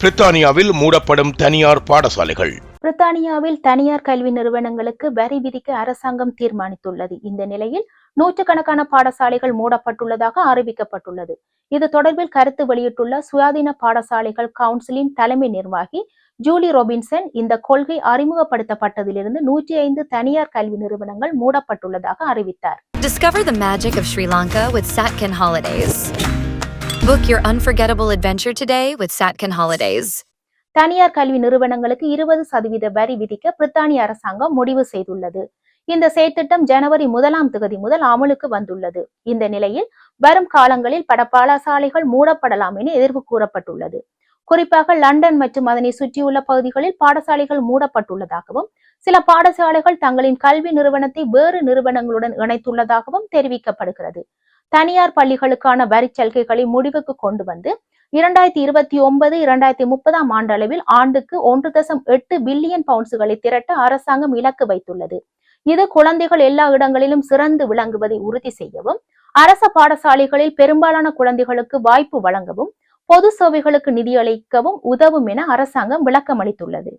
பிரித்தானியாவில் மூடப்படும் தனியார் பாடசாலைகள். பிரித்தானியாவில் தனியார் கல்வி நிறுவனங்களுக்கு வரி விதிக்க அரசாங்கம் தீர்மானித்துள்ளது. இந்த நிலையில் நூற்றுக்கணக்கான பாடசாலைகள் மூடப்பட்டுள்ளதாக அறிவிக்கப்பட்டுள்ளது. இது தொடர்பில் கருத்து வெளியிட்டுள்ள சுயாதீன பாடசாலைகள் கவுன்சிலின் தலைமை நிர்வாகி ஜூலி ரொபின்சன், இந்த கொள்கை அறிமுகப்படுத்தப்பட்டதிலிருந்து 105 தனியார் கல்வி நிறுவனங்கள் மூடப்பட்டுள்ளதாக அறிவித்தார். Discover the magic of Sri Lanka with Satkin Holidays. Book your unforgettable adventure today with Satkin Holidays. தனியார் கல்வி நிறுவனங்களுக்கு 20% வரி விதிக்க பிரித்தானிய அரசாங்கம் முடிவு செய்துள்ளது. இந்த செயற்திட்டம் ஜனவரி 1 முதல் அமலுக்கு வந்துள்ளது. இந்த நிலையில் வரும் காலங்களில் பல பாடசாலைகள் மூடப்படலாம் என எதிர்ப்பு கூறப்பட்டுள்ளது. குறிப்பாக லண்டன் மற்றும் அதனை சுற்றியுள்ள பகுதிகளில் பாடசாலைகள் மூடப்பட்டுள்ளதாகவும், சில பாடசாலைகள் தங்களின் கல்வி நிறுவனத்தை வேறு நிறுவனங்களுடன் இணைத்துள்ளதாகவும் தெரிவிக்கப்படுகிறது. தனியார் பள்ளிகளுக்கான வரி சலுகைகளை முடிவுக்கு கொண்டு வந்து 2029-2030 ஆண்டளவில் ஆண்டுக்கு 1.8 பில்லியன் பவுண்ட்ஸ்களை திரட்ட அரசாங்கம் இலக்கு வைத்துள்ளது. இது குழந்தைகள் எல்லா இடங்களிலும் சிறந்து விளங்குவதை உறுதி செய்யவும், அரச பாடசாலைகளில் பெரும்பாலான குழந்தைகளுக்கு வாய்ப்பு வழங்கவும், பொது சேவைகளுக்கு நிதியளிக்கவும் உதவும் என அரசாங்கம் விளக்கமளித்துள்ளது.